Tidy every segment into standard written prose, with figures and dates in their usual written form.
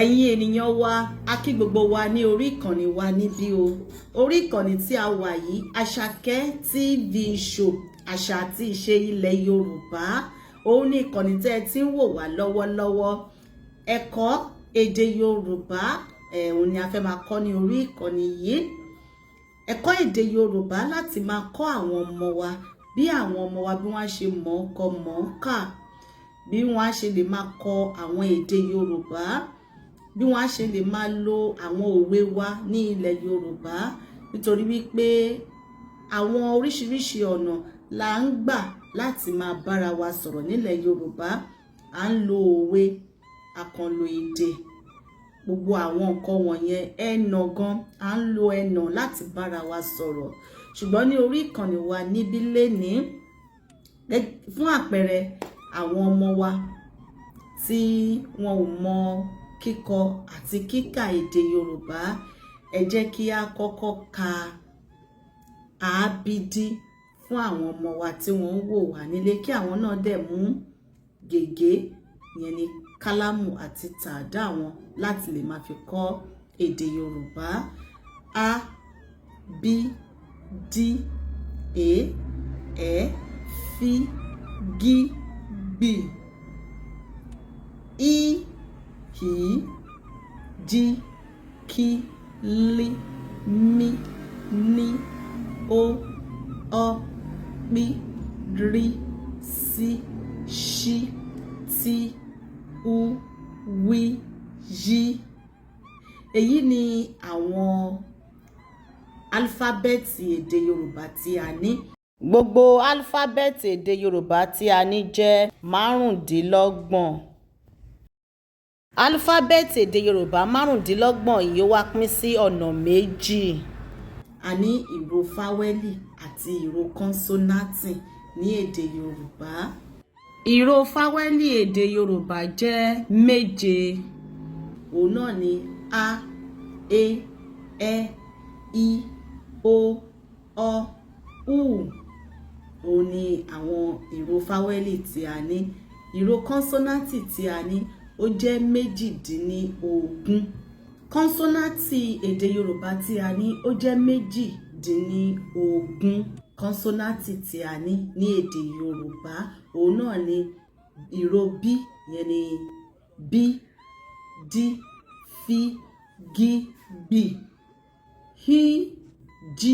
ẹ̀yin ènìyàn wa a kí gbogbo wa ní orí ìkànnì wa níbí o orí ìkànnì tí a wà yìí Àṣàkẹ́ TV show àṣà àti ìṣe ilẹ̀ Yorùbá òun ní ìkànnì tẹ́ ẹ ti ń wò wá lọ́wọ́lọ́wọ́ ẹ̀kọ́ èdè Yorùbá òun ni a fẹ́ máa kọ́ ní orí ìkànnì yìí ẹ̀kọ́ èdè Yorùbá láti máa kọ́ àwọn ọmọ wa bí àwọn ọmọ wa bí wọ́n ṣe mọ̀ ọ́ kọ mọ̀ ọ́ kà bí wọ́n ṣe lè máa kọ àwọn èdè Yorùbá bí wọ́n ṣe lè máa lo àwọn òwe wa ní ilẹ̀ Yorùbá nítorí wípé àwọn oríṣiríṣi ọ̀nà là ń gbà láti máa bára wa sọ̀rọ̀ nílẹ̀ Yorùbá à ń lo òwe àkànlò èdè gbogbo àwọn nǹkan wọ̀nyẹn ẹnà gan à ń lo ẹnà láti bára wa sọ̀rọ̀ ṣùgbọ́n ní orí ìkànnì wa níbí lénìí fún àpẹẹrẹ àwọn ọmọ wa tí wọn ò mọ kíkọ àti kíkà èdè Yorùbá ẹ jẹ́ kí a kọ́kọ́ ka àábídí fún àwọn ọmọ wa tí wọ́n ń wò wá nílé kí àwọn náà dẹ̀ mú gègé ìyẹn ni kálámù àti tàdá wọn láti lè máa fi kọ́ èdè Yorùbá a b d e f g b i hi ji ki li mi ni o pi ri si ṣi ti u wi yí èyí ni àwọn álífábẹ́ẹ̀tì èdè Yorùbá tí a ní. Gbogbo álífábẹ́ẹ̀tì èdè Yorùbá tí a ní jẹ́ márùndínlọ́gbọ̀n. Álífábẹ́ẹ̀tì èdè Yorùbá márùndínlọ́gbọ̀n yìí wá pín sí ọ̀nà méjì. A ní ìró fáwẹ́lì àti ìró kọ́nsọ́náǹtì ní èdè Yorùbá. Ìró fáwẹ́lì èdè Yorùbá jẹ́ méje. Òun náà ni a, e, i, o, u. Òun ni àwọn ìró fáwẹ́lì tí a ní. Ìró kọ́nsọ́náǹtì tí a ní ó jẹ́ méjìdínlógún. Kọ́nsọ́náǹtì èdè Yorùbá tí a ní ó jẹ́ méjìdínlógún. Kọ́nsọ́náǹtì tí a ní èdè Yorùbá òun náà ni ìró bí yẹn ni bí dí fí gí gbì hí jí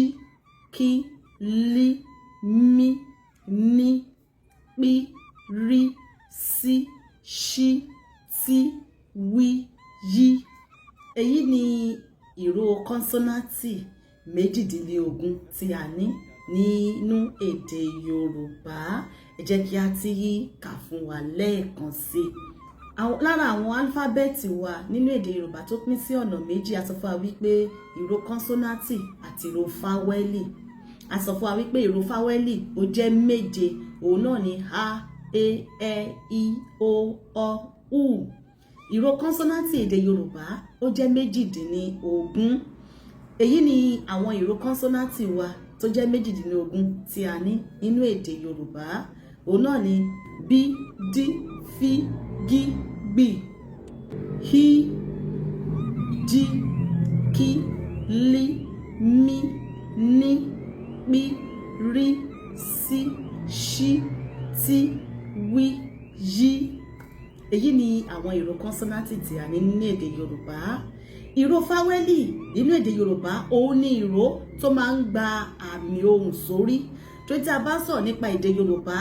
kí lí mí ní pí rí sí ṣí tí wí yí èyí ni ìró kọ́nsọ́náǹtì méjìdínlógún tí a ní nínú èdè Yorùbá ẹ jẹ́ kí a ti kà fún wa lẹ́ẹ̀kan sí i. Lára àwọn álífábẹ́ẹ̀tì wa nínú èdè Yorùbá tó pín sí ọ̀nà méjì a sọ fún wa wípé ìró kọ́nsọ́náǹtì àti ìró fáwẹ́lì a sọ fún wa wípé ìró fáwẹ́lì ó jẹ́ méje òun náà ni a e i o u. Ìró kọ́nsọ́náǹtì èdè Yorùbá ó jẹ́ méjìdínlógún. Èyí ni àwọn ìró kọ́nsọ́náǹtì wa tó jẹ́ méjìdínlógún tí a ní nínú èdè Yorùbá òun náà ni bí dí fí gí gbì hí jí kí lí mí ní pí rí sí ṣí tí wí yí èyí ni àwọn ìró kọ́nsọ́náǹtì tí a ní nínú èdè Yorùbá. Ìró fáwẹ́lì nínú èdè Yorùbá òun ni ìró tó máa ń gba àmì ohùn sórí tó tí a bá sọ̀rọ̀ nípa èdè Yorùbá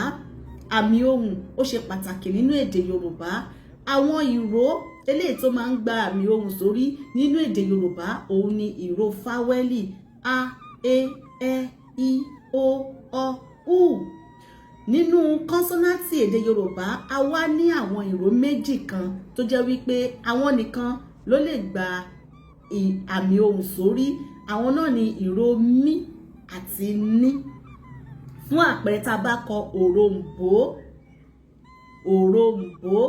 àmì ohùn ó ṣe pàtàkì nínú èdè Yorùbá. Àwọn ìró eléyìí tó máa ń gba àmì ohùn sórí nínú èdè Yorùbá òun ni ìró fáwẹ́lì a e i o u. Nínú kọ́nsọ́náǹtì èdè Yorùbá a wá ní àwọn ìró méjì kan tó jẹ́ wípé àwọn nìkan ló lè gba àmì ohùn sórí àwọn náà ni ìró mí àti ní. Fún àpẹẹrẹ tá a bá kọ òrombó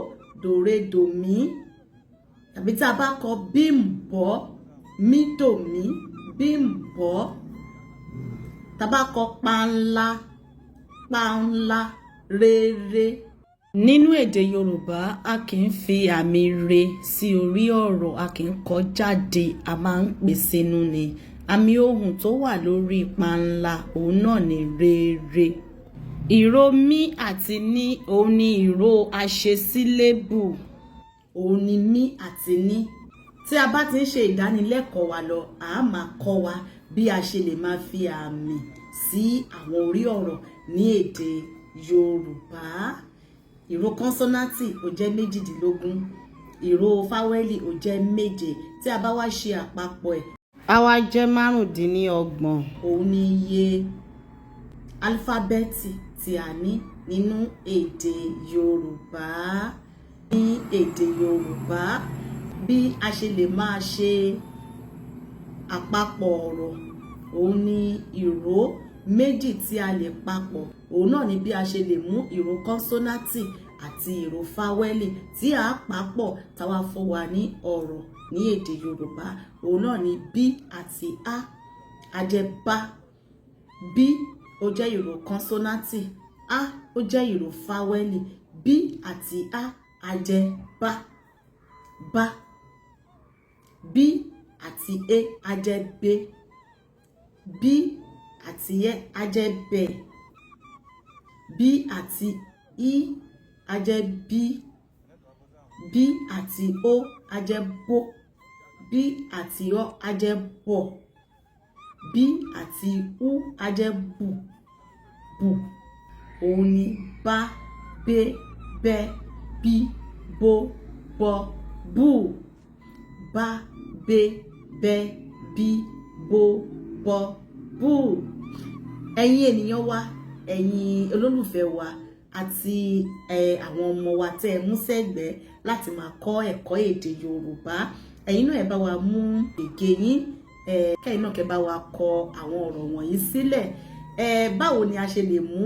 dòredòmí tàbí tá a bá kọ bímbọ́ mídòmí bímbọ́ tá a bá kọ panla rere Nínú èdè Yorùbá a kì í fi àmì re sí orí ọ̀rọ̀, a kì í kọ jáde, a máa ń pè sínú ni. Àmì ohùn tó wà lórí panla òun náà ni rere. Ìró mí àti ní òun ni ìró aṣesílébù, òun ni mí àti ní. Tí a bá ti ń ṣe ìdánilẹ́kọ̀ọ́ wa lọ, a máa kọ́ wa bí a ṣe lè máa fi àmì sí àwọn orí ọ̀rọ̀ ní èdè Yorùbá. Ìró kọ́nsọ́náǹtì ó jẹ́ 18, ìró fáwẹ́lì ó jẹ́ 7. Tí a bá wá ṣe àpapọ̀ ẹ̀, á wá jẹ́ 25. Òun ni iye álífábẹ́ẹ̀tì tí a ní nínú èdè Yorùbá. Ní èdè Yorùbá, bí a ṣe lè máa ṣe àpapọ̀ ọ̀rọ̀, òun ni ìró méjì tí a lè papọ̀. Òun náà ni bí a ṣe lè mú ìró kọ́nsọ́náǹtì àti ìró fáwẹ́lì tí a papọ̀ táwa fún wa ní ọ̀rọ̀ ní èdè Yorùbá. Òun náà ni bí àti á, a jẹ́ bá. Bí ó jẹ́ ìró kọ́nsọ́náǹtì, á ó jẹ́ ìró fáwẹ́lì. Bí àti á, a jẹ́ bá, bá. Bí àti é, a jẹ́ gbé. Bí àti ẹ́, a jẹ́ bẹ̀. Bí àti í, a jẹ́ bí. Bí àti ó, a jẹ́ bó. Bí àti ọ́, a jẹ́ bọ̀. Bí àti ú, a jẹ́ bù, bù. Òun ni bá, bé, bẹ́, bí, bó, bọ́, bù. Bá, bé, bẹ́, bí, bó, bọ́, bù. Ẹ̀yin ènìyàn wa, ẹ̀yin olólùfẹ́ wa àti àwọn ọmọ wa tẹ́ ẹ mú sẹ́gbẹ̀ẹ́ láti máa kọ́ ẹ̀kọ́ èdè Yorùbá. Ẹ̀yin náà ẹ bá wa mú gègé yín, kẹ́yin náà kẹ́ bá wa kọ àwọn ọ̀rọ̀ wọ̀nyí sílẹ̀. Báwo ni a ṣe lè mú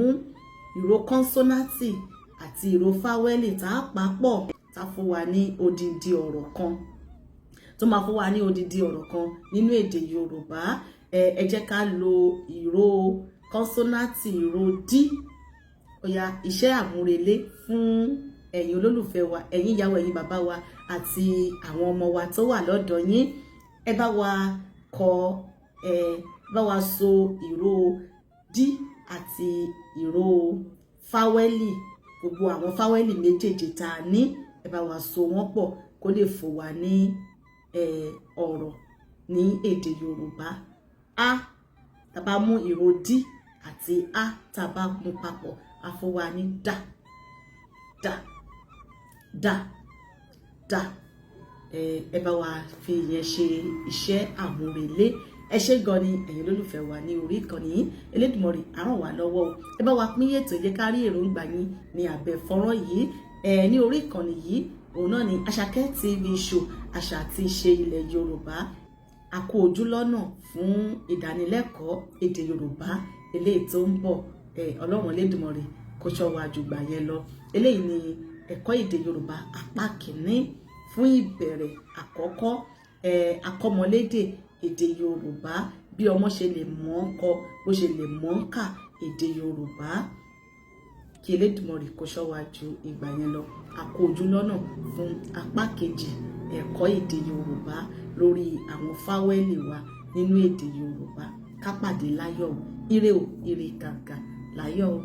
ìró kọ́nsọ́náǹtì àti ìró fáwẹ́lì tá a papọ̀ tá fún wa ní odindi ọ̀rọ̀ kan, tó máa fún wa ní odindi ọ̀rọ̀ kan nínú èdè Yorùbá? Ẹ jẹ́ ká lo ìró kọ́nsọ́náǹtì, ìró dí. Ó yá, iṣẹ́ àmúrelé fún ẹ̀yin olólùfẹ́ wa, ẹ̀yin ìyàwó, ẹ̀yin bàbá wa àti àwọn ọmọ wa tó wà lọ́dọ̀ yín. Ẹ bá wa kọ, bá wa so ìró dí àti ìró fáwẹ́lì, gbogbo àwọn fáwẹ́lì méjèèjì tá a ní, ẹ bá wa so wọ́n pọ̀ kó lè fún wa ní ọ̀rọ̀ ní èdè Yorùbá. A, tá bá mú ìró dí àti á tá bá mú papọ̀, a fún wa ní dá, dá, dá, dá. Ẹ bá wa fi ìyẹn ṣe iṣẹ́ àmúrelé. Ẹ ṣé gan ni ẹ̀yin olólùfẹ́ wa ní orí ìkànnì yìí. Elédùmarè á ràn wá lọ́wọ́ o. Ẹ bá wa pín ètò, jẹ́ ká rí èròǹgbà yín ní abẹ́ fọ́nrán yìí. Ní orí ìkànnì yìí, òun náà ni Àṣàkẹ́ TV show, àṣà àti ìṣe ilẹ̀ Yorùbá. A kú ojú lọ́nà fún ìdánilẹ́kọ̀ọ́ èdè Yorùbá eléyìí tó ń bọ̀. Ọlọ́run Elédùmarè kó ṣọ́ wa jù gbà yẹn lọ. Eléyìí ni ẹ̀kọ́ èdè Yorùbá apá kìíní fún ìbẹ̀rẹ̀ àkọ́kọ́. Akọ́mọlédè èdè Yorùbá, bí ọmọ ṣe lè mọ̀ ọ́n kọ, bó ṣe lè mọ̀ ọ́n kà èdè Yorùbá. Kí Elédùmarè kó ṣọ́ wa jù ìgbà yẹn lọ. A kú ojú lọ́nà fún apá kejì ẹ̀kọ́ èdè Yorùbá lórí àwọn fáwẹ́lì wa nínú èdè Yorùbá. Ká pàdé láyọ̀ o. Ire o, ire gàgà láyọ̀ o.